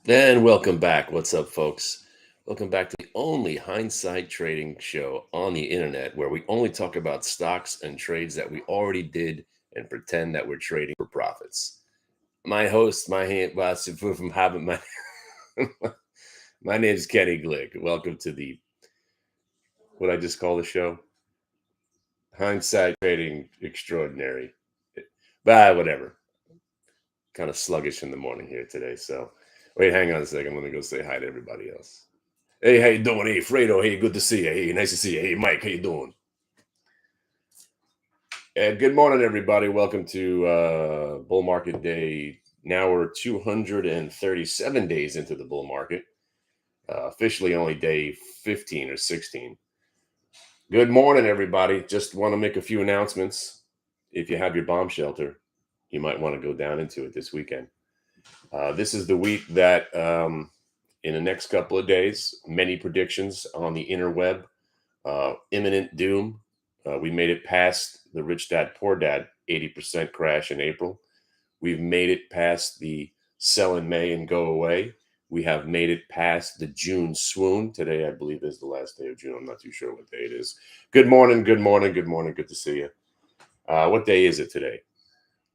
And welcome back. What's up, folks? Welcome back to the only hindsight trading show on the internet where we only talk about stocks and trades that we already did and pretend that we're trading for profits. My host, from Habit, my name is Kenny Glick. Welcome to the what I just call the show, hindsight trading extraordinary. Whatever. Kind of sluggish in the morning here today. So, wait, hang on a second. Let me go say hi to everybody else. Hey, how you doing? Hey, Fredo. Hey, good to see you. Hey, nice to see you. Hey, Mike, how you doing? And good morning, everybody. Welcome to Bull Market Day. Now we're 237 days into the bull market. Officially only day 15 or 16. Good morning, everybody. Just want to make a few announcements. If you have your bomb shelter, you might want to go down into it this weekend. This is the week that in the next couple of days, many predictions on the interweb, imminent doom. We made it past the rich dad, poor dad 80% crash in April. We've made it past the sell in May and go away. We have made it past the June swoon. Today, I believe, is the last day of June. I'm not too sure what day it is. Good morning, good morning, good morning. Good to see you. What day is it today?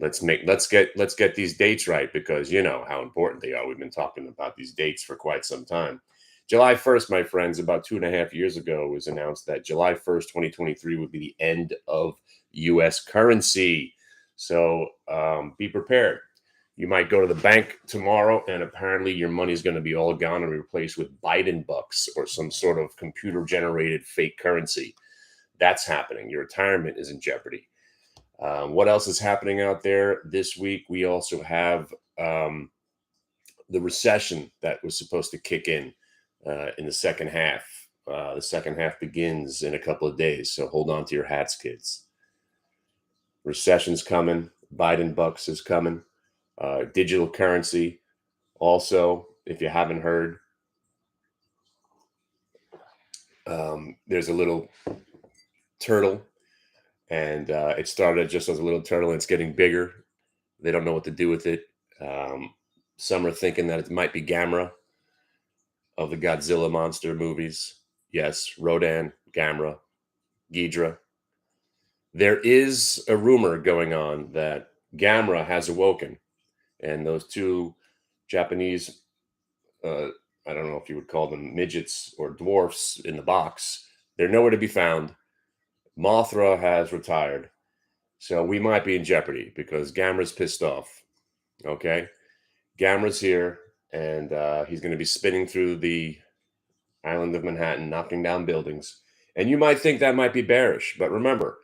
Let's get these dates right because you know how important they are. We've been talking about these dates for quite some time. July 1st, my friends, about 2.5 years ago, it was announced that July 1st, 2023 would be the end of US currency. So be prepared. You might go to the bank tomorrow and apparently your money is going to be all gone and replaced with Biden bucks or some sort of computer generated fake currency. That's happening. Your retirement is in jeopardy. What else is happening out there this week? We also have the recession that was supposed to kick in the second half. The second half begins in a couple of days, so hold on to your hats, kids. Recession's coming. Biden bucks is coming. Digital currency. Also, if you haven't heard, there's a little turtle, and it started just as a little turtle, and it's getting bigger. They don't know what to do with it. Some are thinking that it might be Gamera of the Godzilla monster movies. Yes, Rodan, Gamera, Ghidra. There is a rumor going on that Gamera has awoken, and those two Japanese, uh, I don't know if you would call them midgets or dwarfs in the box, they're nowhere to be found. Mothra has retired. So we might be in jeopardy because Gamera's pissed off. Okay. Gamera's here, and he's going to be spinning through the island of Manhattan, knocking down buildings. And you might think that might be bearish, but remember,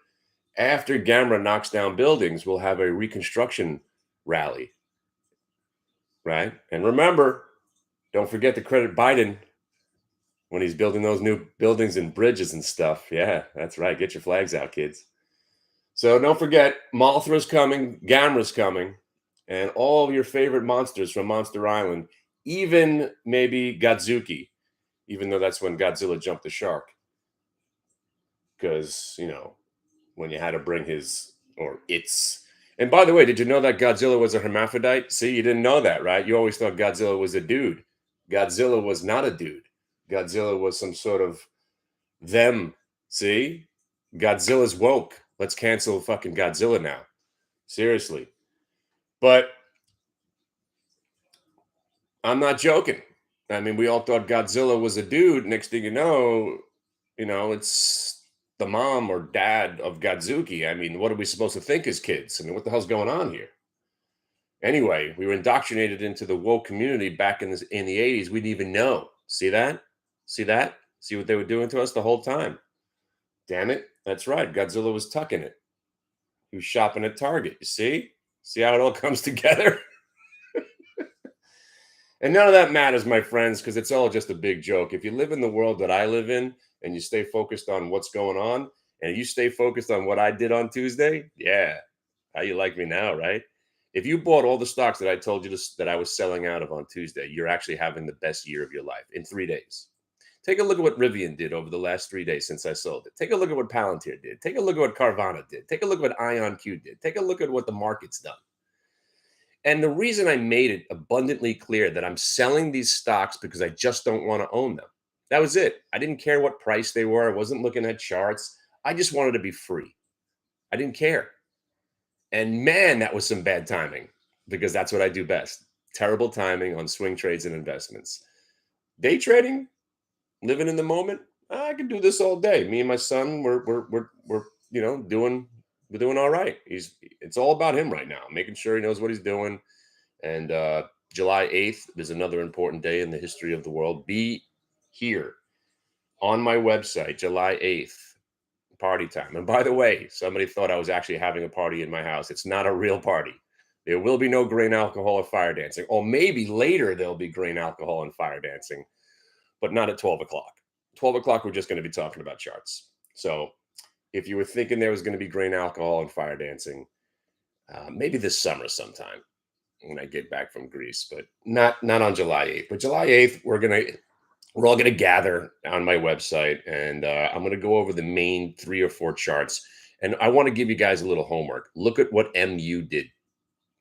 after Gamera knocks down buildings, we'll have a reconstruction rally, right? And remember, don't forget to credit Biden when he's building those new buildings and bridges and stuff. Yeah, that's right. Get your flags out, kids. So don't forget, Mothra's coming, Gamera's coming, and all of your favorite monsters from Monster Island, even maybe Godzuki, even though that's when Godzilla jumped the shark. Because, when you had to bring his or its. And by the way, did you know that Godzilla was a hermaphrodite? See, you didn't know that, right? You always thought Godzilla was a dude. Godzilla was not a dude. Godzilla was some sort of them. See? Godzilla's woke. Let's cancel fucking Godzilla now. Seriously. But I'm not joking. I mean, we all thought Godzilla was a dude. Next thing it's the mom or dad of Godzuki. I mean, what are we supposed to think as kids? I mean, what the hell's going on here? Anyway, we were indoctrinated into the woke community back in the 80s. We didn't even know. See that? See that? See what they were doing to us the whole time? Damn it. That's right. Godzilla was tucking it. He was shopping at Target. You see? See how it all comes together? And none of that matters, my friends, because it's all just a big joke. If you live in the world that I live in and you stay focused on what's going on and you stay focused on what I did on Tuesday, yeah, how you like me now, right? If you bought all the stocks that I told you that I was selling out of on Tuesday, you're actually having the best year of your life in 3 days. Take a look at what Rivian did over the last 3 days since I sold it. Take a look at what Palantir did. Take a look at what Carvana did. Take a look at what IonQ did. Take a look at what the market's done. And the reason I made it abundantly clear that I'm selling these stocks because I just don't want to own them. That was it. I didn't care what price they were. I wasn't looking at charts. I just wanted to be free. I didn't care. And man, that was some bad timing because that's what I do best. Terrible timing on swing trades and investments. Day trading, living in the moment. I can do this all day. Me and my son, we're we're doing all right. It's all about him right now, making sure he knows what he's doing. And July 8th is another important day in the history of the world. Be here on my website, July 8th, party time. And by the way, somebody thought I was actually having a party in my house. It's not a real party. There will be no grain alcohol or fire dancing. Or maybe later there'll be grain alcohol and fire dancing, but not at 12 o'clock. 12 o'clock, we're just going to be talking about charts. So if you were thinking there was going to be grain alcohol and fire dancing, maybe this summer sometime when I get back from Greece, but not on July 8th. But July 8th, we're all gonna gather on my website, and I'm gonna go over the main 3 or 4 charts. And I want to give you guys a little homework. Look at what MU did,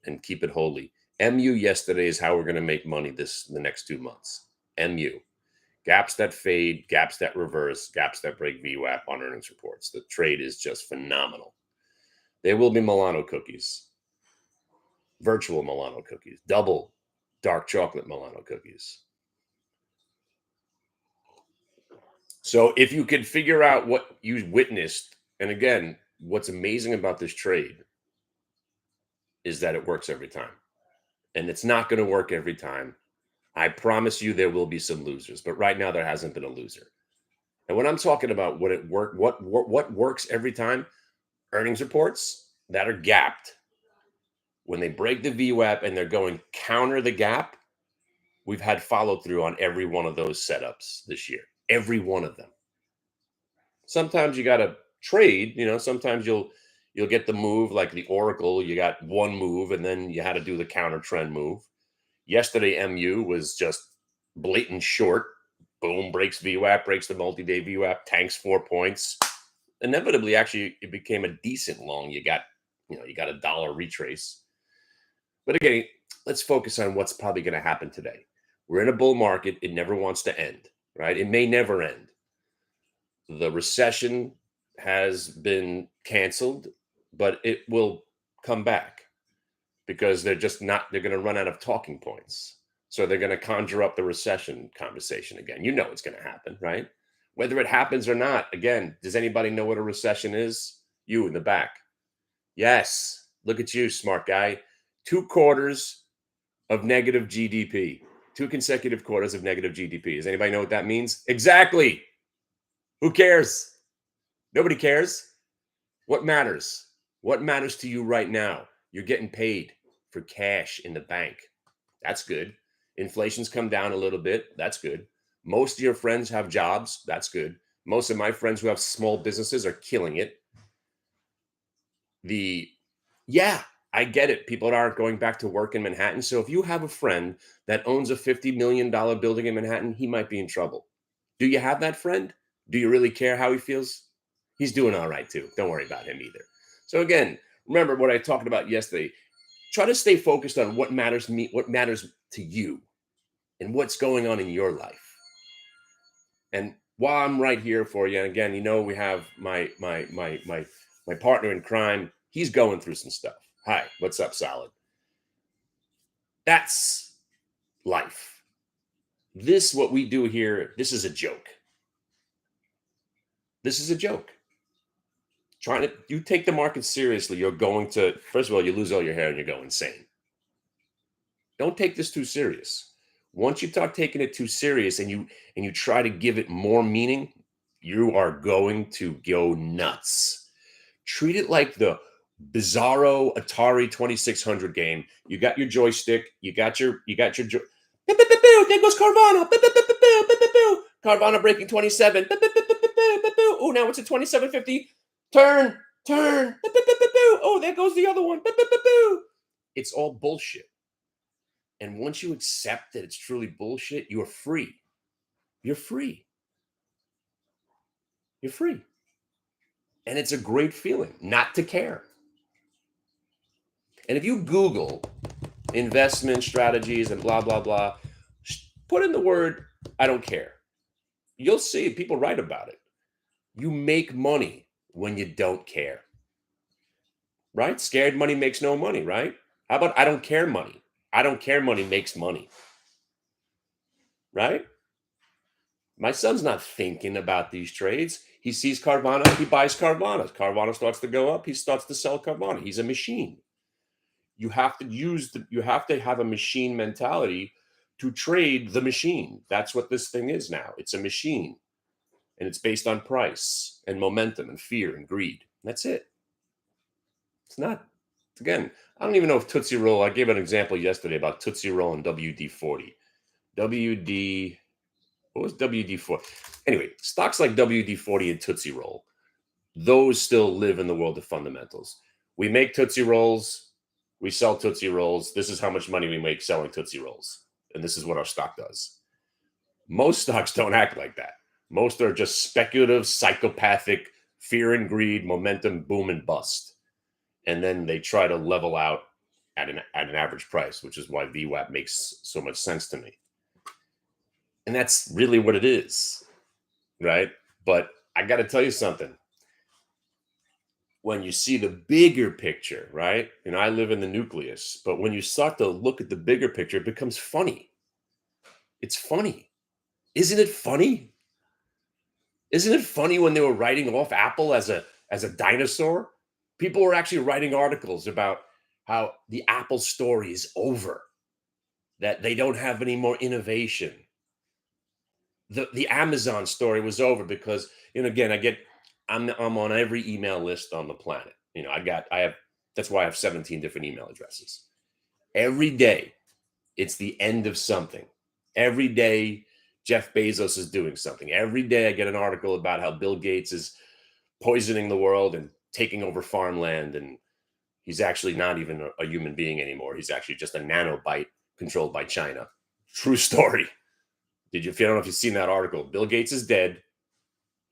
and keep it holy. MU yesterday is how we're gonna make money the next 2 months. MU. Gaps that fade, gaps that reverse, gaps that break VWAP on earnings reports. The trade is just phenomenal. There will be Milano cookies, virtual Milano cookies, double dark chocolate Milano cookies. So if you could figure out what you witnessed, and again, what's amazing about this trade is that it works every time. And it's not going to work every time. I promise you there will be some losers, but right now there hasn't been a loser. And when I'm talking about what works every time, earnings reports that are gapped. When they break the VWAP and they're going counter the gap, we've had follow through on every one of those setups this year. Every one of them. Sometimes you got to trade, sometimes you'll get the move like the Oracle. You got one move and then you had to do the counter trend move. Yesterday, MU was just blatant short. Boom, breaks VWAP, breaks the multi-day VWAP, tanks 4 points. Inevitably, actually, it became a decent long. You got a dollar retrace. But again, let's focus on what's probably going to happen today. We're in a bull market. It never wants to end, right? It may never end. The recession has been canceled, but it will come back because they're going to run out of talking points. So they're going to conjure up the recession conversation again. It's going to happen, right? Whether it happens or not, again, does anybody know what a recession is? You in the back. Yes. Look at you, smart guy. 2 quarters of negative GDP. 2 consecutive quarters of negative GDP. Does anybody know what that means? Exactly. Who cares? Nobody cares. What matters? What matters to you right now? You're getting paid for cash in the bank. That's good. Inflation's come down a little bit. That's good. Most of your friends have jobs. That's good. Most of my friends who have small businesses are killing it. I get it. People aren't going back to work in Manhattan. So if you have a friend that owns a $50 million building in Manhattan, he might be in trouble. Do you have that friend? Do you really care how he feels? He's doing all right too. Don't worry about him either. So again, remember what I talked about yesterday. Try to stay focused on what matters to you and what's going on in your life. And while I'm right here for you, and again, we have my partner in crime. He's going through some stuff. Hi, what's up, Solid? That's life. What we do here, this is a joke. This is a joke. You take the market seriously, you're going to, first of all, you lose all your hair and you go insane. Don't take this too serious. Once you start taking it too serious and you try to give it more meaning, you are going to go nuts. Treat it like the bizarro Atari 2600 game. You got your joystick, you got your there goes Carvana. Carvana breaking 27. Oh, now it's a 2750. Turn. Oh, there goes the other one. It's all bullshit. And once you accept that it's truly bullshit, you're free. You're free. You're free. And it's a great feeling not to care. And if you Google investment strategies and blah, blah, blah. Put in the word, I don't care. You'll see people write about it. You make money when you don't care, right? Scared money makes no money, right? How about I don't care money? I don't care money makes money, right? My son's not thinking about these trades. He sees Carvana, he buys Carvana. Carvana starts to go up, he starts to sell Carvana. He's a machine. You have to you have to have a machine mentality to trade the machine. That's what this thing is now. It's a machine. And it's based on price and momentum and fear and greed. That's it. It's not, again, I don't even know if Tootsie Roll, I gave an example yesterday about Tootsie Roll and WD-40. WD, what was WD-40? Anyway, stocks like WD-40 and Tootsie Roll, those still live in the world of fundamentals. We make Tootsie Rolls, we sell Tootsie Rolls. This is how much money we make selling Tootsie Rolls. And this is what our stock does. Most stocks don't act like that. Most are just speculative, psychopathic, fear and greed, momentum, boom and bust. And then they try to level out at an average price, which is why VWAP makes so much sense to me. And that's really what it is, right? But I got to tell you something. When you see the bigger picture, right? And I live in the nucleus, but when you start to look at the bigger picture, it becomes funny. It's funny. Isn't it funny? Isn't it funny when they were writing off Apple as a dinosaur? People were actually writing articles about how the Apple story is over, that they don't have any more innovation. The Amazon story was over because, again, I'm on every email list on the planet. That's why I have 17 different email addresses. Every day, it's the end of something. Every day, Jeff Bezos is doing something. Every day I get an article about how Bill Gates is poisoning the world and taking over farmland. And he's actually not even a human being anymore. He's actually just a nanobite controlled by China. True story. If you don't know if you've seen that article, Bill Gates is dead.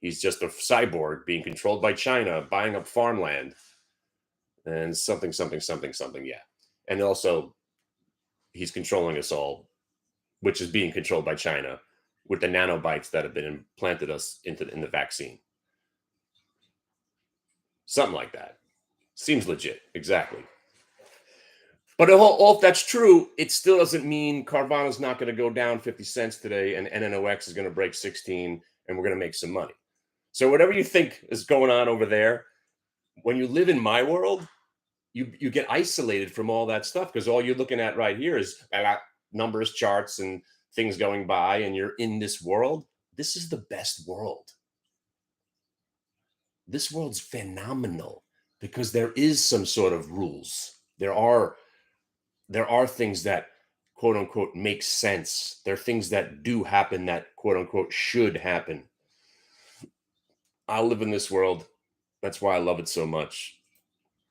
He's just a cyborg being controlled by China, buying up farmland and something. Yeah. And also he's controlling us all, which is being controlled by China with the nanobites that have been implanted us in the vaccine. Something like that. Seems legit. Exactly. But if that's true, it still doesn't mean Carvana's not going to go down 50 cents today and NNOX is going to break 16 and we're going to make some money. So whatever you think is going on over there, when you live in my world, you get isolated from all that stuff because all you're looking at right here is numbers, charts, and things going by, and you're in this world. This is the best world. This world's phenomenal because there is some sort of rules. There are things that quote unquote make sense. There are things that do happen that quote unquote should happen. I live in this world. That's why I love it so much.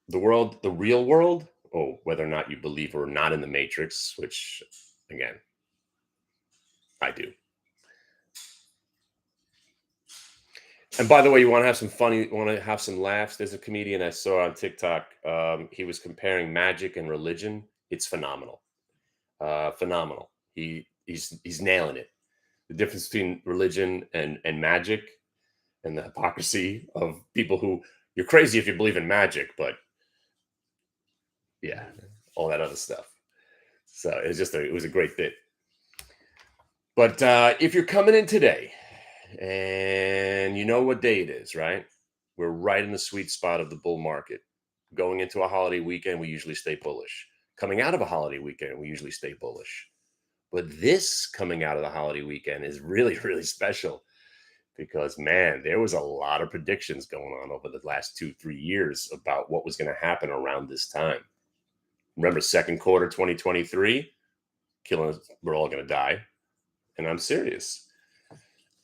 The world, the real world, whether or not you believe or not in the Matrix, which again, I do. And by the way, you want to have some funny, want to have some laughs. There's a comedian I saw on TikTok. He was comparing magic and religion. It's phenomenal. Phenomenal. He's nailing it. The difference between religion and magic and the hypocrisy of people who you're crazy if you believe in magic, but yeah, all that other stuff. So it was a great bit. But if you're coming in today and you know what day it is, right? We're right in the sweet spot of the bull market. Going into a holiday weekend, we usually stay bullish. Coming out of a holiday weekend, we usually stay bullish. But this coming out of the holiday weekend is really, really special because, man, there was a lot of predictions going on over the last 2-3 years about what was going to happen around this time. Remember, second quarter 2023, we're all going to die. And I'm serious.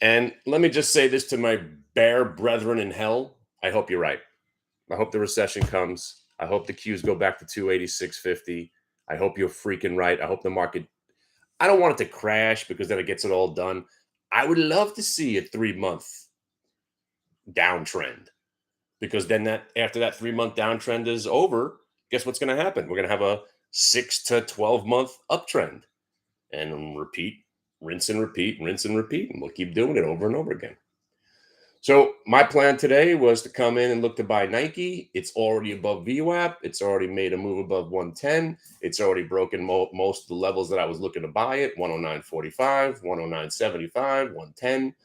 And let me just say this to my bear brethren in hell. I hope you're right. I hope the recession comes. I hope the Qs go back to 286.50. I hope you're freaking right. I hope the market, I don't want it to crash because then it gets it all done. I would love to see a 3-month downtrend because then after that 3-month downtrend is over, guess what's going to happen? We're going to have 6 to 12-month uptrend, and repeat, rinse and repeat, rinse and repeat, and we'll keep doing it over and over again. So my plan today was to come in and look to buy Nike. It's already above VWAP. It's already made a move above 110. It's already broken most of the levels that I was looking to buy it: 109.45, 109.75, 110,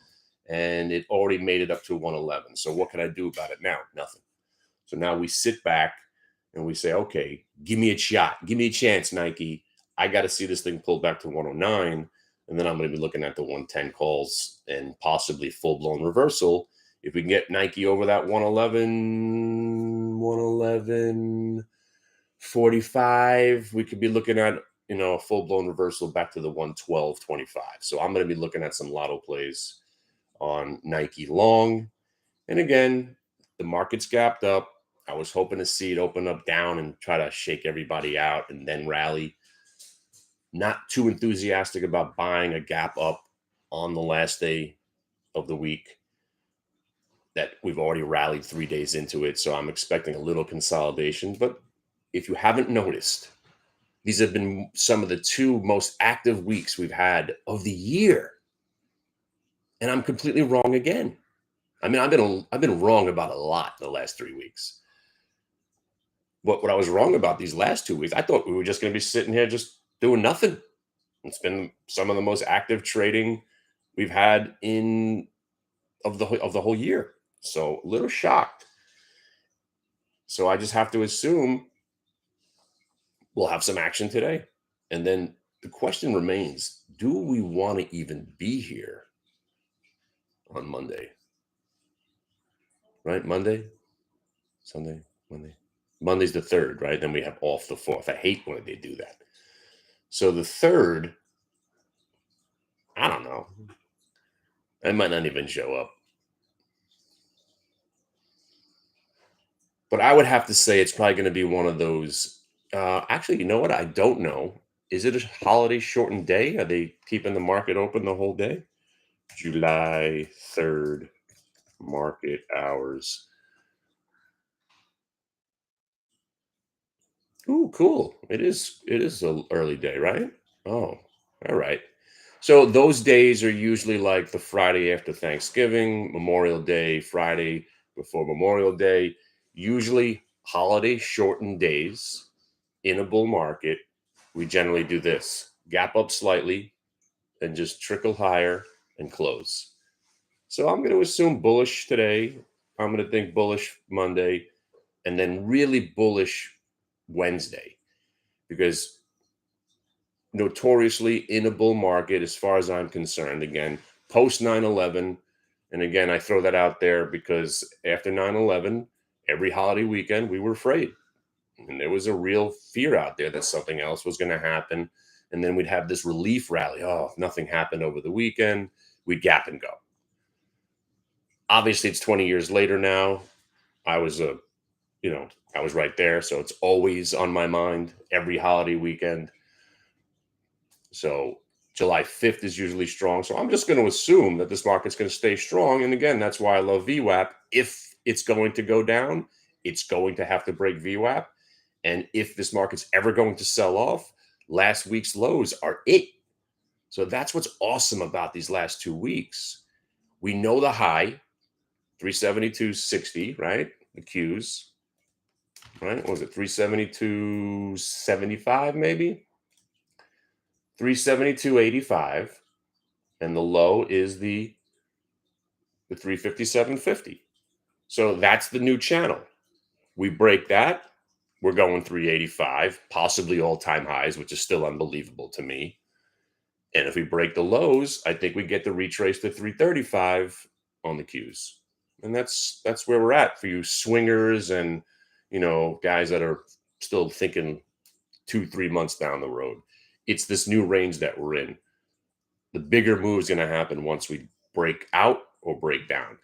and it already made it up to 111. So what can I do about it now? Nothing. So now we sit back and we say, okay, give me a shot. Give me a chance, Nike. I got to see this thing pull back to 109. And then I'm going to be looking at the 110 calls and possibly full blown reversal. If we can get Nike over that 111, 111.45, we could be looking at, a full blown reversal back to the 112.25. So I'm going to be looking at some lotto plays on Nike long. And again, the market's gapped up. I was hoping to see it open up down and try to shake everybody out and then rally. Not too enthusiastic about buying a gap up on the last day of the week that we've already rallied 3 days into it. So I'm expecting a little consolidation. But if you haven't noticed, these have been some of the two most active weeks we've had of the year. And I'm completely wrong again. I mean, I've been wrong about a lot the last 3 weeks. What I was wrong about these last 2 weeks, I thought we were just going to be sitting here just doing nothing. It's been some of the most active trading we've had in of the whole year. So a little shocked. So I just have to assume we'll have some action today. And then the question remains, do we want to even be here on Monday? Right? Monday, Sunday, Monday. Monday's the third, right? Then we have off the fourth. I hate when they do that. So the third, I don't know. I might not even show up. But I would have to say it's probably going to be one of those. Actually, you know what? I don't know. Is it a holiday shortened day? Are they keeping the market open the whole day? July 3rd, market hours. Ooh, cool. It is a early day, right? Oh, all right. So those days are usually like the Friday after Thanksgiving, Memorial Day, Friday before Memorial Day, usually holiday shortened days in a bull market. We generally do this: gap up slightly and just trickle higher and close. So I'm going to assume bullish today. I'm going to think bullish Monday and then really bullish Wednesday, because notoriously in a bull market, as far as I'm concerned, again, post 9/11, and again, I throw that out there because after 9/11, every holiday weekend, we were afraid. And there was a real fear out there that something else was going to happen. And then we'd have this relief rally. Oh, if nothing happened over the weekend, we'd gap and go. Obviously, it's 20 years later now. I was I was right there. So it's always on my mind every holiday weekend. So July 5th is usually strong. So I'm just going to assume that this market's going to stay strong. And again, that's why I love VWAP. If it's going to go down, it's going to have to break VWAP. And if this market's ever going to sell off, last week's lows are it. So that's what's awesome about these last 2 weeks. We know the high, 372.60, right? The Qs, right? What was it, 372.75 maybe? 372.85. And the low is the 357.50. So that's the new channel. We break that, we're going 385, possibly all-time highs, which is still unbelievable to me. And if we break the lows, I think we get to retrace to 335 on the Qs. And that's where we're at for you swingers and guys that are still thinking 2-3 months down the road. It's this new range that we're in. The bigger move is going to happen once we break out or break down.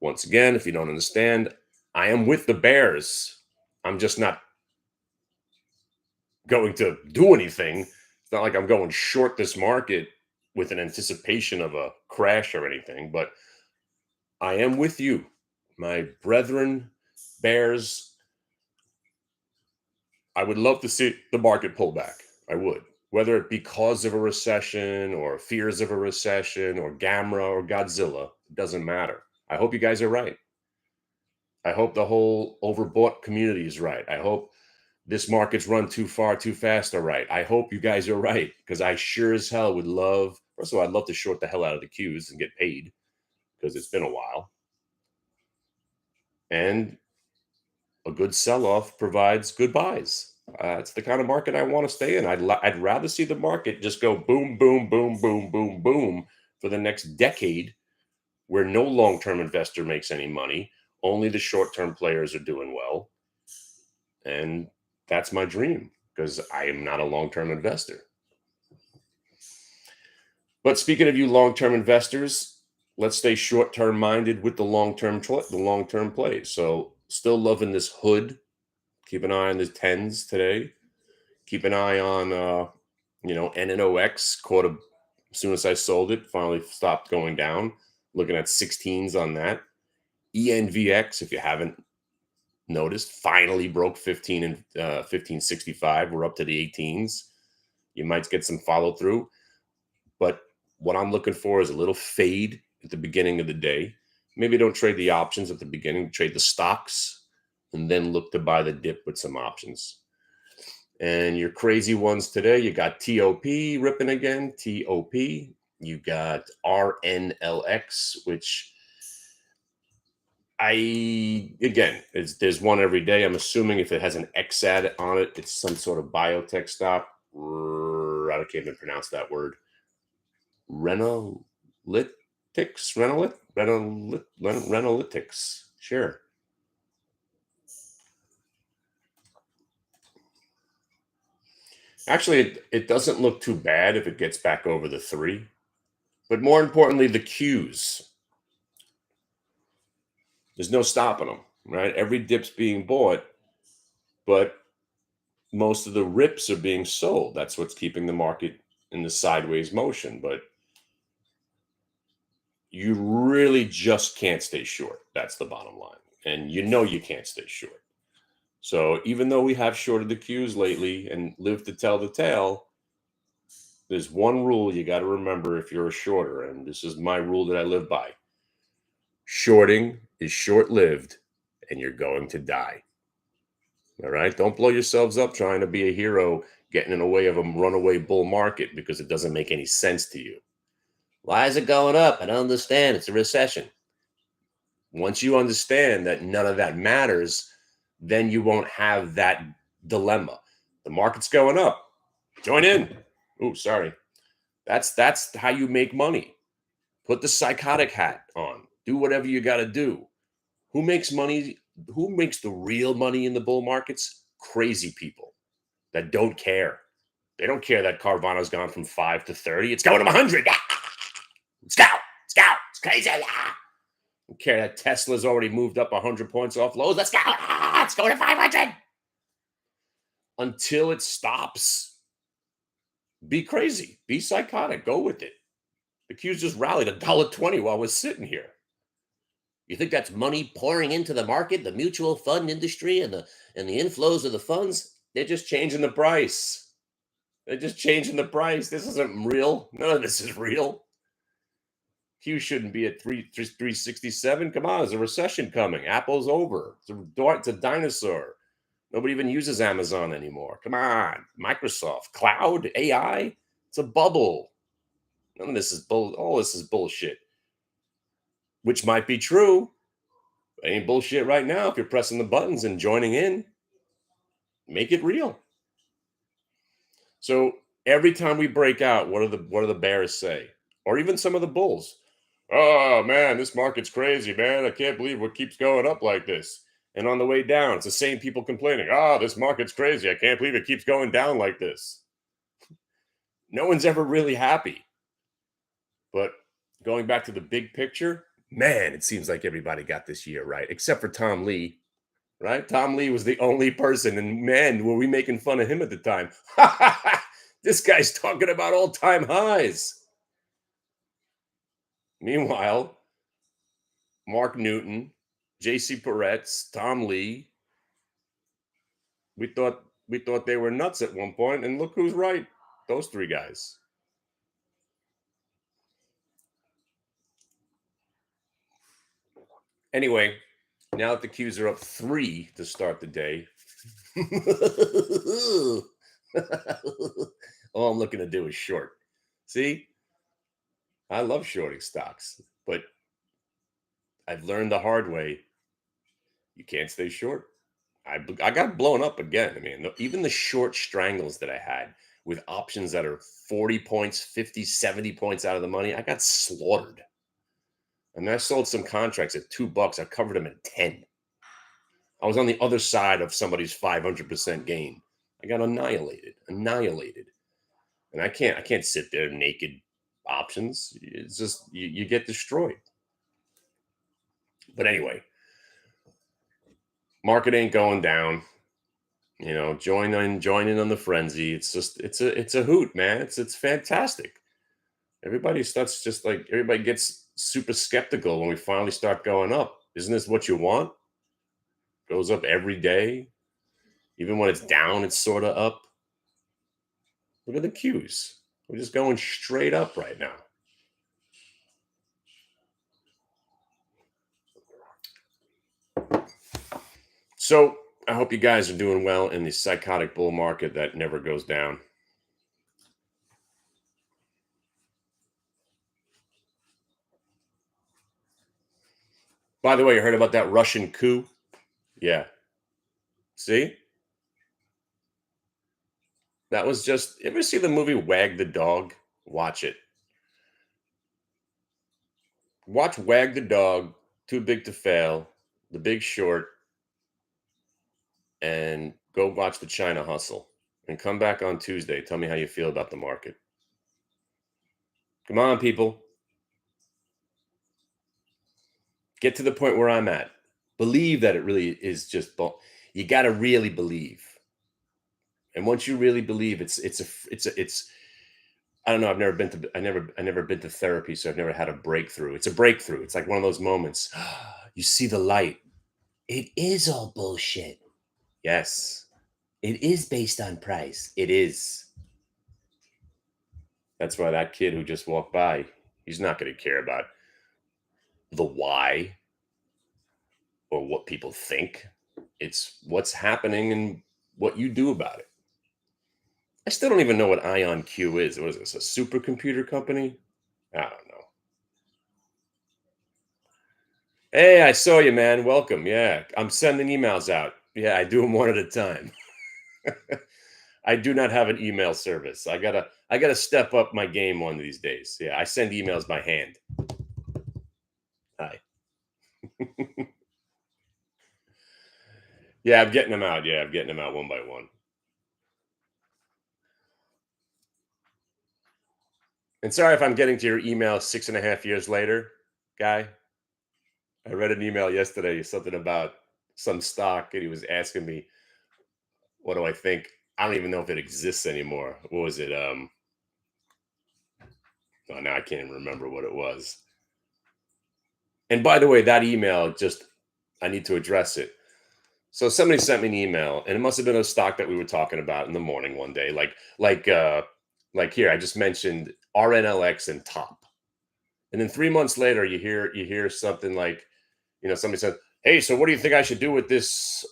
Once again, if you don't understand, I am with the bears. I'm just not going to do anything. It's not like I'm going short this market with an anticipation of a crash or anything, but I am with you, my brethren, bears. I would love to see the market pull back. I would. Whether it be because of a recession or fears of a recession or Gamma or Godzilla, it doesn't matter. I hope you guys are right. I hope the whole overbought community is right. I hope this market's run too far, too fast are right. I hope you guys are right because I sure as hell would love, first of all, I'd love to short the hell out of the Qs and get paid because it's been a while. And a good sell off provides good buys. It's the kind of market I want to stay in. I'd rather see the market just go boom, boom, boom, boom, boom, boom for the next decade, where no long term investor makes any money. Only the short term players are doing well, and that's my dream because I am not a long term investor. But speaking of you long term investors, let's stay short term minded with the long term plays. So still loving this hood. Keep an eye on the tens today. Keep an eye on NNOX caught as soon as I sold it, finally stopped going down. Looking at 16s on that. ENVX, if you haven't noticed, finally broke 15 and 1565. We're up to the 18s. You might get some follow through, but what I'm looking for is a little fade at the beginning of the day. Maybe don't trade the options at the beginning, trade the stocks, and then look to buy the dip with some options. And your crazy ones today, you got TOP ripping again, TOP. You got RNLX, which there's one every day. I'm assuming if it has an X ad on it, it's some sort of biotech stock. I can't even pronounce that word. Renalytics, Renalytics. Sure. Actually, it doesn't look too bad if it gets back over the 3. But more importantly, the Qs. There's no stopping them, right? Every dip's being bought, but most of the rips are being sold. That's what's keeping the market in the sideways motion. But you really just can't stay short. That's the bottom line. And you can't stay short. So even though we have shorted the Qs lately and live to tell the tale, there's one rule you got to remember if you're a shorter, and this is my rule that I live by. Shorting is short-lived, and you're going to die. All right? Don't blow yourselves up trying to be a hero, getting in the way of a runaway bull market because it doesn't make any sense to you. Why is it going up? I don't understand. It's a recession. Once you understand that none of that matters, then you won't have that dilemma. The market's going up. Join in. Oh, sorry. That's how you make money. Put the psychotic hat on. Do whatever you got to do. Who makes money? Who makes the real money in the bull markets? Crazy people that don't care. They don't care that Carvana's gone from 5 to 30. It's going to 100. Let's go. Let's go. It's crazy. Don't care that Tesla's already moved up 100 points off lows. Let's go. Let's go to 500. Until it stops, be crazy. Be psychotic. Go with it. The Q's just rallied $1.20 while we're sitting here. You think that's money pouring into the market, the mutual fund industry, and the inflows of the funds? They're just changing the price. They're just changing the price. This isn't real. None of this is real. Q shouldn't be at 367. Come on, there's a recession coming. Apple's over. It's a dinosaur. Nobody even uses Amazon anymore. Come on, Microsoft, cloud, AI. It's a bubble. None of this is all this is bullshit. Which might be true. But ain't bullshit right now if you're pressing the buttons and joining in. Make it real. So every time we break out, what do the bears say? Or even some of the bulls. Oh man, this market's crazy, man. I can't believe what keeps going up like this. And on the way down, it's the same people complaining. Oh, this market's crazy. I can't believe it keeps going down like this. No one's ever really happy. But going back to the big picture, man, it seems like everybody got this year right, except for Tom Lee, right? Tom Lee was the only person, and man, were we making fun of him at the time. This guy's talking about all-time highs. Meanwhile, Mark Newton, J.C. Peretz, Tom Lee, we thought We thought they were nuts at one point, and look who's right. Those three guys. Anyway, now that the Qs are up 3 to start the day, all I'm looking to do is short. See, I love shorting stocks, but I've learned the hard way you can't stay short. I got blown up again. I mean, even the short strangles that I had with options that are 40 points, 50, 70 points out of the money, I got slaughtered. I mean, I sold some contracts at $2. I covered them at 10. I was on the other side of somebody's 500% gain. I got annihilated. And I can't sit there naked options. It's just you get destroyed. But anyway, market ain't going down. Join in on the frenzy. It's just it's a hoot, man. It's fantastic. Everybody starts just like everybody gets super skeptical when we finally start going up. Isn't this what you want? Goes up every day. Even when it's down, it's sort of up. Look at the Qs. We're just going straight up right now. So I hope you guys are doing well in the psychotic bull market that never goes down. By the way, you heard about that Russian coup? Yeah. See? That was just ever see the movie Wag the Dog? Watch it. Watch Wag the Dog, Too Big to Fail, The Big Short, and go watch the China Hustle. And come back on Tuesday. Tell me how you feel about the market. Come on, people. Get to the point where I'm at. Believe that it really is just you got to really believe. And once you really believe it's I don't know, I never been to therapy, so I've never had a breakthrough. It's a breakthrough. It's like one of those moments. You see the light. It is all bullshit. Yes. It is based on price. It is. That's why that kid who just walked by, he's not going to care about the why or what people think. It's what's happening and what you do about it. I still don't even know what Ion Q is. What is this? A supercomputer company? I don't know. Hey, I saw you, man. Welcome. Yeah, I'm sending emails out. Yeah, I do them one at a time. I do not have an email service. I gotta step up my game one of these days. Yeah, I send emails by hand. Hi. Yeah, I'm getting them out. Yeah, I'm getting them out one by one. And sorry if I'm getting to your email 6.5 years later, guy. I read an email yesterday, something about some stock, and he was asking me, what do I think? I don't even know if it exists anymore. What was it? Oh, now I can't even remember what it was. And by the way, that email just I need to address it. So somebody sent me an email, and it must have been a stock that we were talking about in the morning one day. Like here, I just mentioned RNLX and top. And then 3 months later, you hear something like, somebody said, "Hey, so what do you think I should do with this,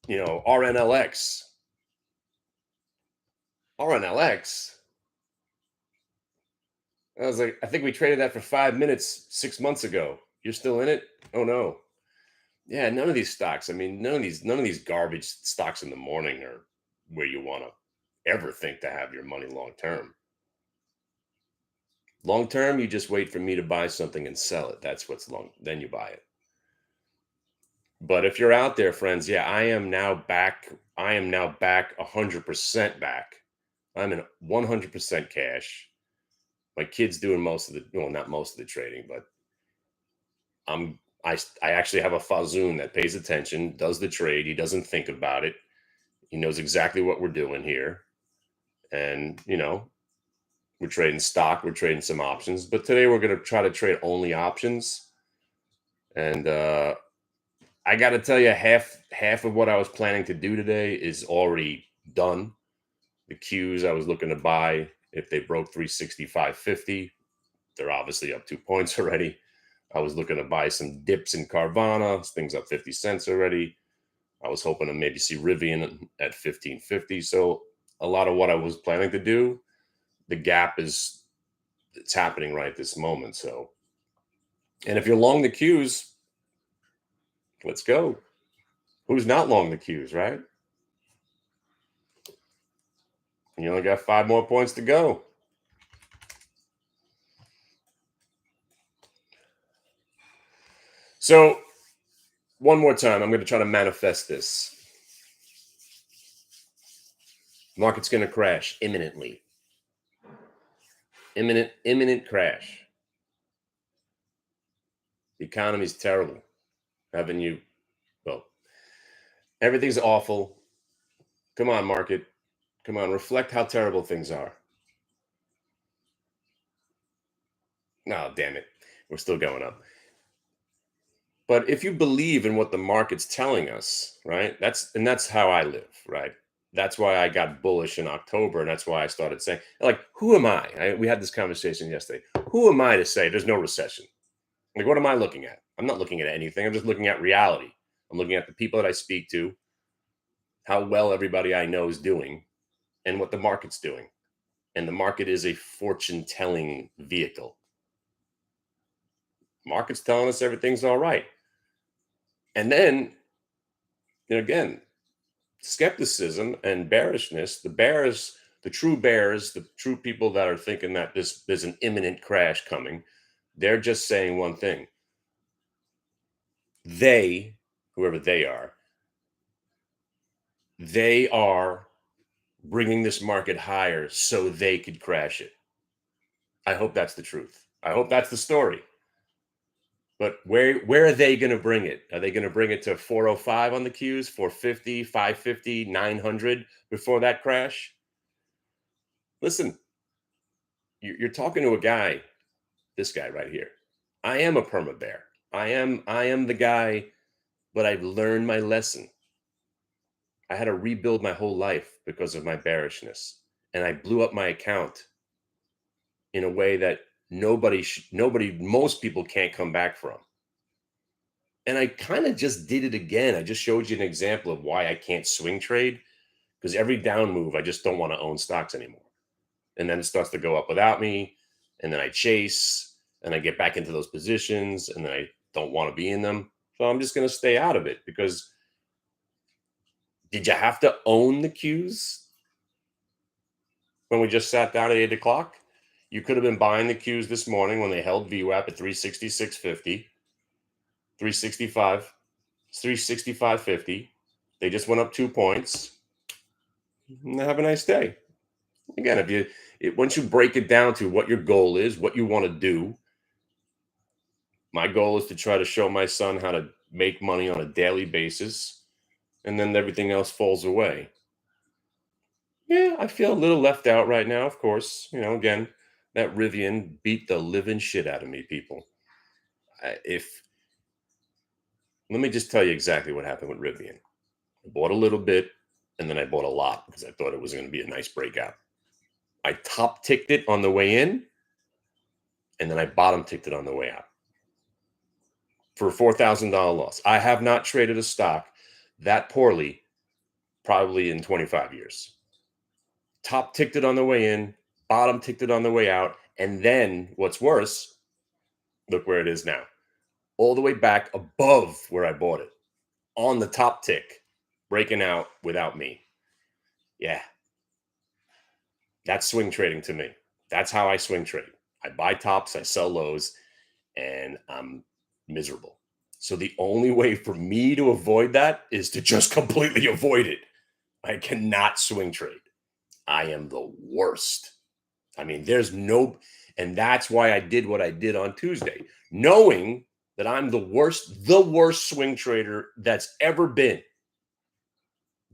RNLX?" RNLX. I was like, I think we traded that for 5 minutes 6 months ago. You're still in it? Oh no. Yeah, none of these stocks. I mean, none of these garbage stocks in the morning are where you want to ever think to have your money long term. Long term, you just wait for me to buy something and sell it. That's what's long. Then you buy it. But if you're out there, friends, yeah, I am now back. I am now back 100% back. I'm in 100% cash. My kid's doing most of the, well, not most of the trading, but I actually have a Fazoon that pays attention, does the trade. He doesn't think about it. He knows exactly what we're doing here. And, we're trading stock, we're trading some options. But today we're going to try to trade only options. And I got to tell you, half of what I was planning to do today is already done. The cues I was looking to buy, if they broke 365.50, they're obviously up 2 points already. I was looking to buy some dips in Carvana. Things up 50 cents already. I was hoping to maybe see Rivian at 15.50. So a lot of what I was planning to do, the gap is it's happening right this moment. So, and if you're long the cues, let's go. Who's not long the cues, right? You only got 5 more points to go. So one more time, I'm going to try to manifest this. Market's going to crash imminently. Imminent crash. The economy's terrible. Haven't you? Well, everything's awful. Come on, market. Come on, reflect how terrible things are. No, damn it. We're still going up. But if you believe in what the market's telling us, right? That's how I live, right? That's why I got bullish in October, and that's why I started saying, like, who am I? We had this conversation yesterday. Who am I to say there's no recession? Like, what am I looking at? I'm not looking at anything. I'm just looking at reality. I'm looking at the people that I speak to, how well everybody I know is doing, and what the market's doing. And the market is a fortune telling vehicle. Market's telling us everything's all right. And then, again, skepticism and bearishness, the true bears, the true people that are thinking that there's an imminent crash coming, they're just saying one thing. They, whoever they are bringing this market higher so they could crash it. I hope that's the truth. I hope that's the story. But where are they going to bring it? Are they going to bring it to 405 on the Qs, 450, 550, 900 before that crash? Listen, you're talking to a guy, this guy right here. I am a perma bear. I am the guy, but I've learned my lesson. I had to rebuild my whole life because of my bearishness, and I blew up my account in a way that most people can't come back from. And I kind of just did it again. I just showed you an example of why I can't swing trade, because every down move, I just don't want to own stocks anymore. And then it starts to go up without me. And then I chase and I get back into those positions and then I don't want to be in them. So I'm just going to stay out of it, because did you have to own the cues when we just sat down at 8 o'clock? You could have been buying the cues this morning when they held VWAP at 366.50, 365, 365.50. They just went up 2 points. Have a nice day. Again, once you break it down to what your goal is, what you want to do, my goal is to try to show my son how to make money on a daily basis, and then everything else falls away. Yeah, I feel a little left out right now, of course. Again, that Rivian beat the living shit out of me, people. If Let me just tell you exactly what happened with Rivian. I bought a little bit, and then I bought a lot because I thought it was going to be a nice breakout. I top ticked it on the way in, and then I bottom ticked it on the way out for a $4,000 loss. I have not traded a stock that poorly probably in 25 years. Top ticked it on the way in, bottom ticked it on the way out, and then what's worse, look where it is now. All the way back above where I bought it, on the top tick, breaking out without me. Yeah. That's swing trading to me. That's how I swing trade. I buy tops, I sell lows, and I'm miserable. So the only way for me to avoid that is to just completely avoid it. I cannot swing trade. I am the worst. I mean, and that's why I did what I did on Tuesday, knowing that I'm the worst swing trader that's ever been.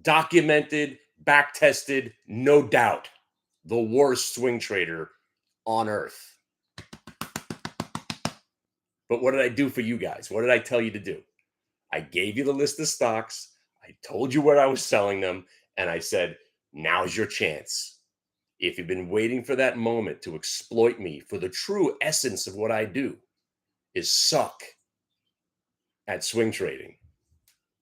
Documented, back tested, no doubt. The worst swing trader on earth. But what did I do for you guys? What did I tell you to do? I gave you the list of stocks. I told you where I was selling them. And I said, now's your chance. If you've been waiting for that moment to exploit me for the true essence of what I do is suck at swing trading.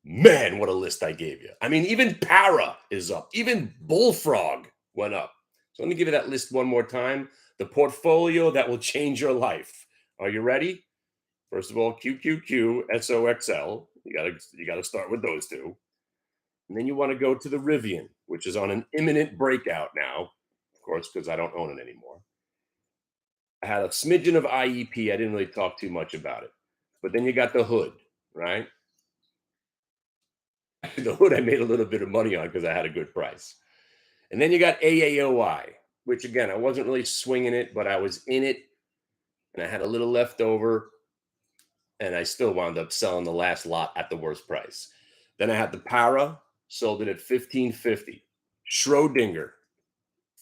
Man, what a list I gave you. I mean, even Para is up. Even Bullfrog went up. So let me give you that list one more time. The portfolio that will change your life. Are you ready? First of all, QQQ, SOXL. You gotta start with those two. And then you want to go to the Rivian, which is on an imminent breakout now, of course, because I don't own it anymore. I had a smidgen of IEP. I didn't really talk too much about it. But then you got the hood, right? The hood I made a little bit of money on because I had a good price. And then you got AAOI, which again, I wasn't really swinging it, but I was in it and I had a little left over and I still wound up selling the last lot at the worst price. Then I had the Para, sold it at 1550. Schrodinger,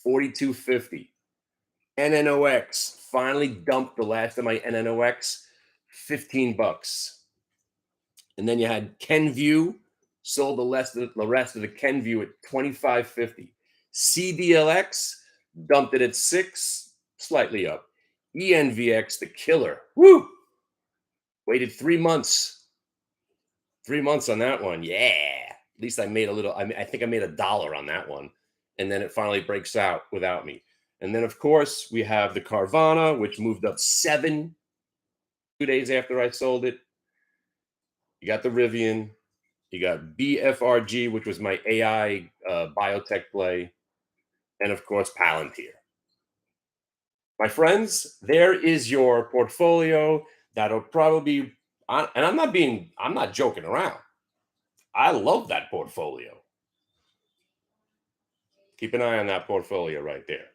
4250. NNOX finally dumped the last of my NNOX, 15 bucks. And then you had Kenview, sold the rest of the Kenview at 2550. CDLX dumped it at 6, slightly up. ENVX, the killer. Woo! Waited 3 months. 3 months on that one. Yeah. At least I made a little. I think I made $1 on that one. And then it finally breaks out without me. And then, of course, we have the Carvana, which moved up 7 2 days after I sold it. You got the Rivian. You got BFRG, which was my AI biotech play. And, of course, Palantir. My friends, there is your portfolio. That'll probably be, and I'm not joking around. I love that portfolio. Keep an eye on that portfolio right there.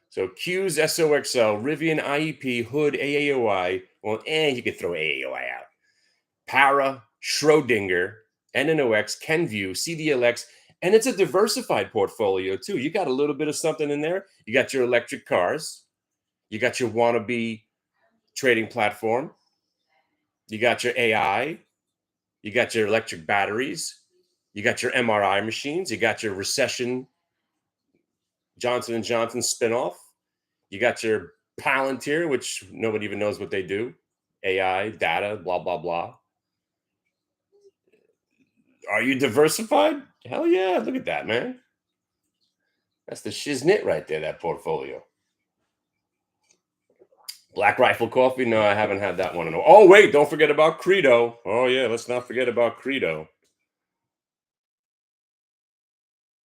So Q's SOXL, Rivian IEP, Hood, AAOI. Well, you could throw AAOI out. Para, Schrodinger, NNOX, Kenview, CDLX, and it's a diversified portfolio too. You got a little bit of something in there. You got your electric cars. You got your wannabe trading platform. You got your AI. You got your electric batteries. You got your MRI machines. You got your recession Johnson and Johnson spinoff. You got your Palantir, which nobody even knows what they do. AI, data, blah, blah, blah. Are you diversified? Hell yeah. Look at that, man. That's the shiznit right there, that portfolio. Black Rifle Coffee? No, I haven't had that one. Oh, wait, don't forget about Credo. Oh, yeah, let's not forget about Credo.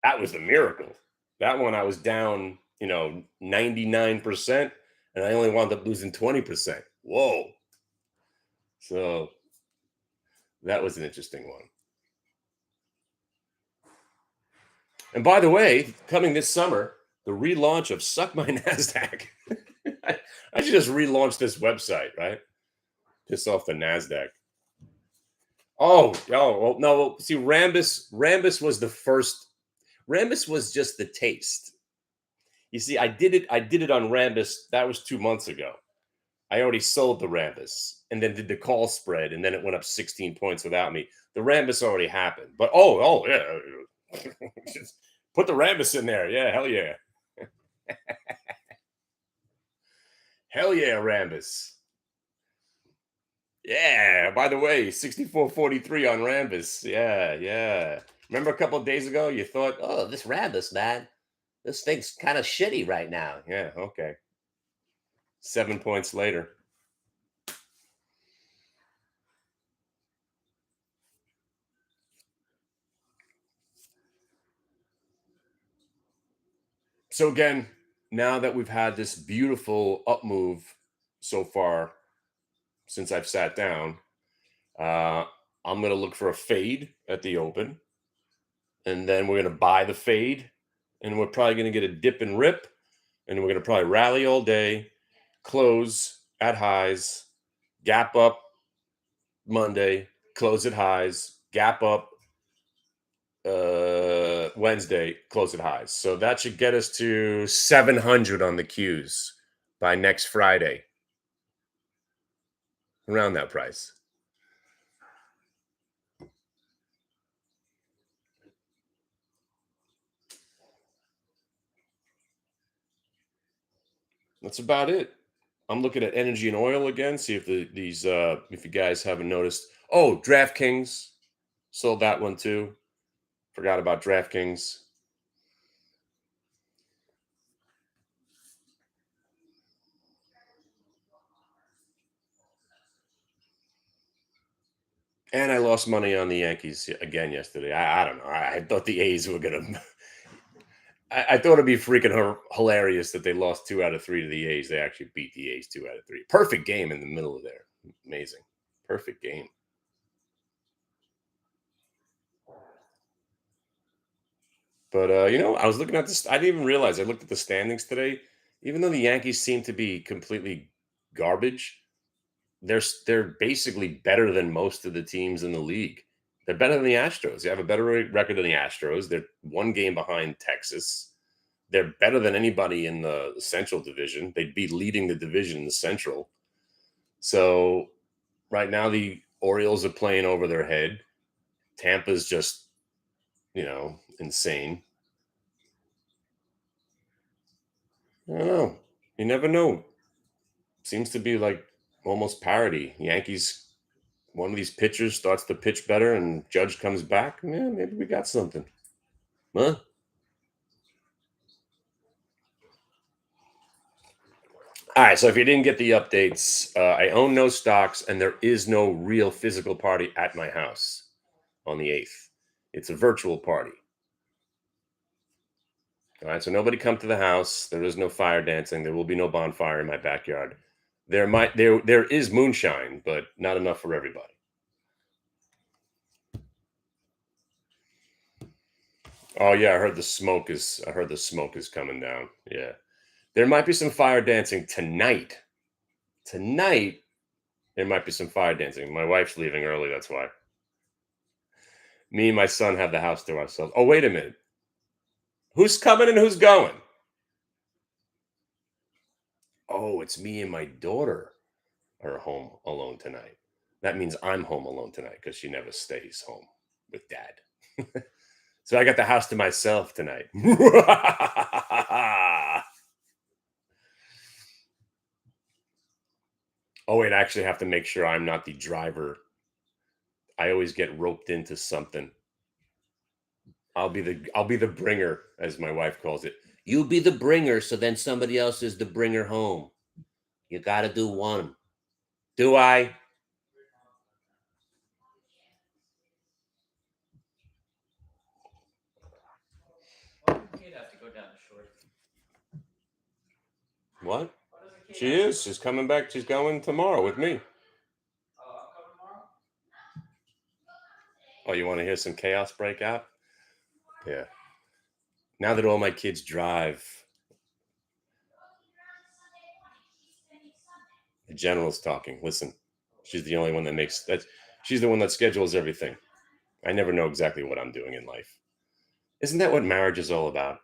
That was the miracle. That one I was down, 99%, and I only wound up losing 20%. Whoa. So that was an interesting one. And by the way, coming this summer, the relaunch of Suck My NASDAQ. I should just relaunch this website, right? Piss off the NASDAQ. Oh, well, no. See, Rambus was the first. Rambus was just the taste. You see, I did it on Rambus. That was 2 months ago. I already sold the Rambus and then did the call spread, and then it went up 16 points without me. The Rambus already happened. But oh yeah. Just put the Rambus in there. Yeah, hell yeah. Hell yeah, Rambus. Yeah, by the way, 64.43 on Rambus. Yeah, yeah. Remember a couple of days ago you thought, oh, this Rambus, man, this thing's kind of shitty right now. Yeah, okay. 7 points later. So again, now that we've had this beautiful up move so far since I've sat down, uh, I'm gonna look for a fade at the open, and then we're gonna buy the fade, and we're probably gonna get a dip and rip, and we're gonna probably rally all day, close at highs, gap up Monday, close at highs, gap up Wednesday, close at highs. So that should get us to 700 on the Qs by next Friday, around that price. That's about it. I'm looking at energy and oil again. See if if you guys haven't noticed. Oh, DraftKings sold that one too. Forgot about DraftKings. And I lost money on the Yankees again yesterday. I don't know. I thought the A's were gonna. I thought it'd be freaking hilarious that they lost 2 out of 3 to the A's. They actually beat the A's 2 out of 3. Perfect game in the middle of there. Amazing. Perfect game. But I was looking at this. I didn't even realize I looked at the standings today. Even though the Yankees seem to be completely garbage, they're basically better than most of the teams in the league. They're better than the Astros. They have a better record than the Astros. They're one game behind Texas. They're better than anybody in the Central Division. They'd be leading the division in the Central. So right now the Orioles are playing over their head. Tampa's just, insane. I don't know. You never know. Seems to be like almost parity. Yankees, one of these pitchers starts to pitch better and Judge comes back. Yeah, maybe we got something. Huh? All right. So if you didn't get the updates, I own no stocks and there is no real physical party at my house on the 8th. It's a virtual party. All right. So nobody come to the house. There is no fire dancing. There will be no bonfire in my backyard. There is moonshine, but not enough for everybody. Oh yeah, I heard the smoke is coming down. Yeah. There might be some fire dancing tonight. Tonight, there might be some fire dancing. My wife's leaving early, that's why. Me and my son have the house to ourselves. Oh, wait a minute. Who's coming and who's going? Oh, it's me and my daughter are home alone tonight. That means I'm home alone tonight because she never stays home with dad. So I got the house to myself tonight. Oh, wait, I actually have to make sure I'm not the driver. I always get roped into something. I'll be the bringer, as my wife calls it. You be the bringer, so then somebody else is the bringer home. You got to do one. Do I? Why does the kid have to go down the shore? What? Why does the kid She have to is. She's coming back. She's going tomorrow with me. Oh, I'm coming tomorrow? Oh, you want to hear some chaos break out? Yeah. Now that all my kids drive, the general's talking. Listen, she's the only one that makes that. She's the one that schedules everything. I never know exactly what I'm doing in life. Isn't that what marriage is all about?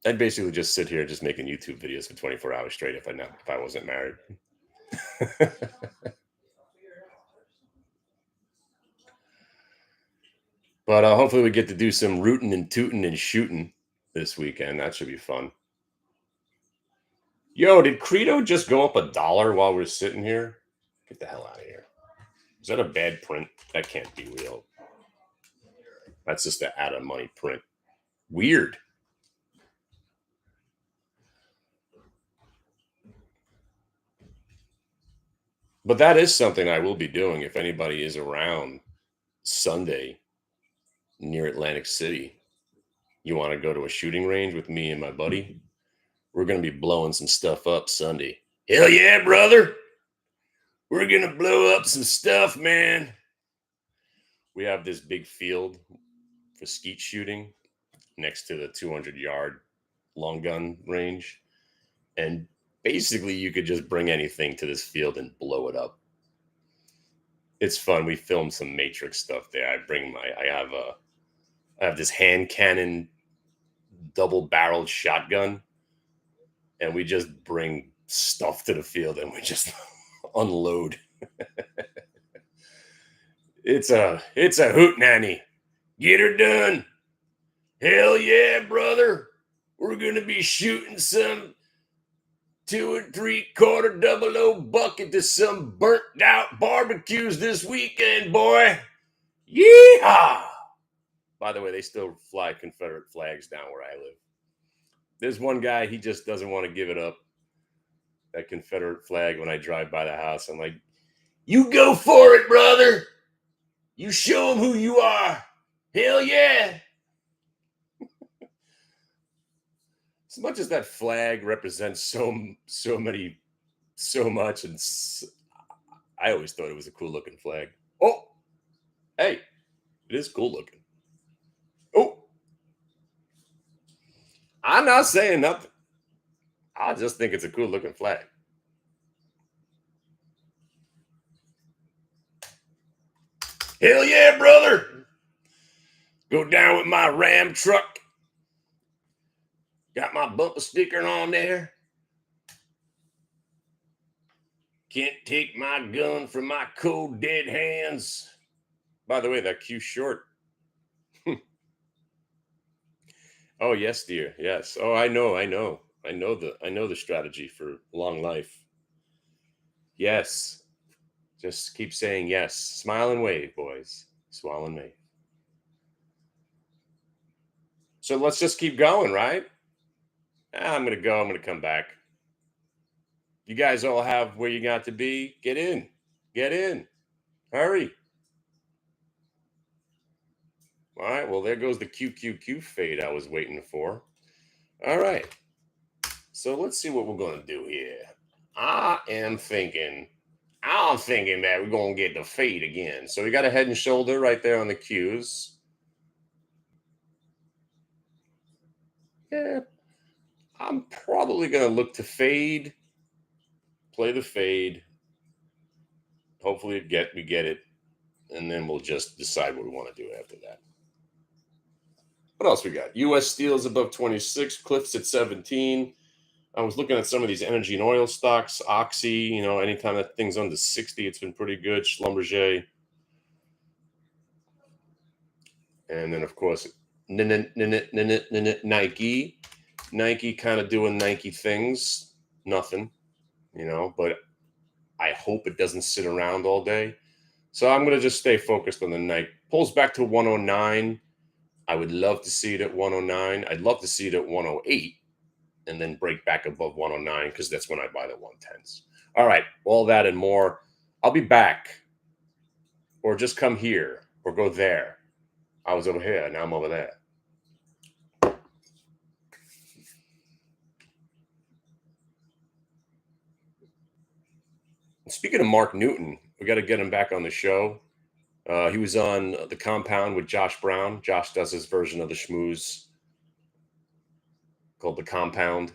I'd basically just sit here just making YouTube videos for 24 hours straight if I wasn't married. But hopefully we get to do some rooting and tooting and shooting this weekend. That should be fun. Yo, did Credo just go up $1 while we're sitting here? Get the hell out of here. Is that a bad print? That can't be real. That's just an out of money print. Weird. But that is something I will be doing if anybody is around Sunday near Atlantic City. You want to go to a shooting range with me and my buddy? We're going to be blowing some stuff up Sunday. Hell yeah, brother. We're going to blow up some stuff, man. We have this big field for skeet shooting next to the 200-yard long gun range. And basically, you could just bring anything to this field and blow it up. It's fun. We filmed some Matrix stuff there. I have this hand cannon double barreled shotgun, and we just bring stuff to the field and we just unload. It's a hoot nanny. Get her done. Hell yeah, brother. We're going to be shooting some 2 3/4 double O bucket to some burnt out barbecues this weekend, boy. Yeehaw! By the way, they still fly Confederate flags down where I live. There's one guy, he just doesn't want to give it up. That Confederate flag when I drive by the house. I'm like, you go for it, brother. You show them who you are. Hell yeah. As much as that flag represents so much, and I always thought it was a cool looking flag. Oh, hey, it is cool looking. Oh, I'm not saying nothing. I just think it's a cool looking flag. Hell yeah, brother. Go down with my Ram truck. Got my bumper sticker on there. Can't take my gun from my cold dead hands. By the way, that Q short. Oh yes, dear. Yes. Oh, I know. I know the strategy for long life. Yes. Just keep saying yes. Smile and wave, boys. Smile and wave. So let's just keep going, right? I'm gonna go. I'm gonna come back. You guys all have where you got to be. Get in. Get in. Hurry. All right. Well, there goes the QQQ fade I was waiting for. All right. So let's see what we're gonna do here. I'm thinking that we're gonna get the fade again. So we got a head and shoulder right there on the cues. Yeah, I'm probably gonna look to fade, play the fade. Hopefully we get it, and then we'll just decide what we want to do after that. What else we got? U.S. Steel's above 26, Cliffs at 17. I was looking at some of these energy and oil stocks, Oxy. Anytime that thing's under 60, it's been pretty good. Schlumberger, and then of course Nike. Nike kind of doing Nike things. Nothing, but I hope it doesn't sit around all day. So I'm going to just stay focused on the Nike. Pulls back to 109. I would love to see it at 109. I'd love to see it at 108 and then break back above 109 because that's when I buy the 110s. All right, all that and more. I'll be back, or just come here or go there. I was over here, now I'm over there. Speaking of Mark Newton, we got to get him back on the show. He was on The Compound with Josh Brown. Josh does his version of the schmooze called The Compound.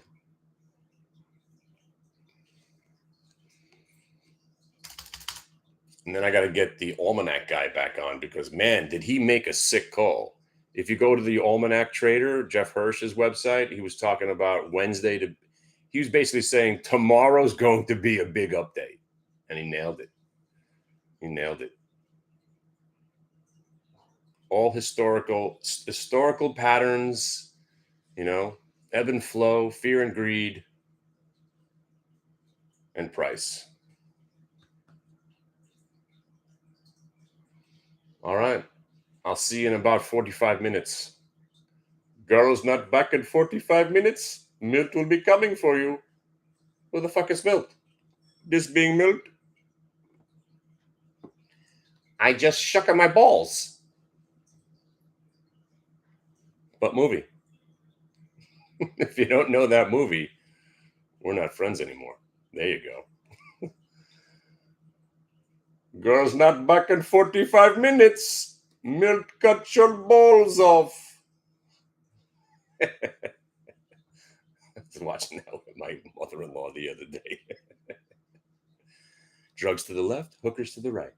And then I got to get the Almanac guy back on because, man, did he make a sick call. If you go to the Almanac Trader, Jeff Hirsch's website, he was talking about he was basically saying tomorrow's going to be a big update. And he nailed it. He nailed it. All historical patterns, ebb and flow, fear and greed, and price. All right. I'll see you in about 45 minutes. Girl's not back in 45 minutes. Milt will be coming for you. Who the fuck is Milt? This being Milt? I just shook on my balls. What movie? If you don't know that movie, we're not friends anymore. There you go. Girl's not back in 45 minutes. Milt cut your balls off. I was watching that with my mother-in-law the other day. Drugs to the left, hookers to the right.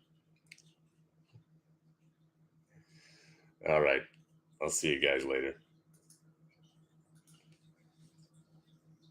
All right. I'll see you guys later.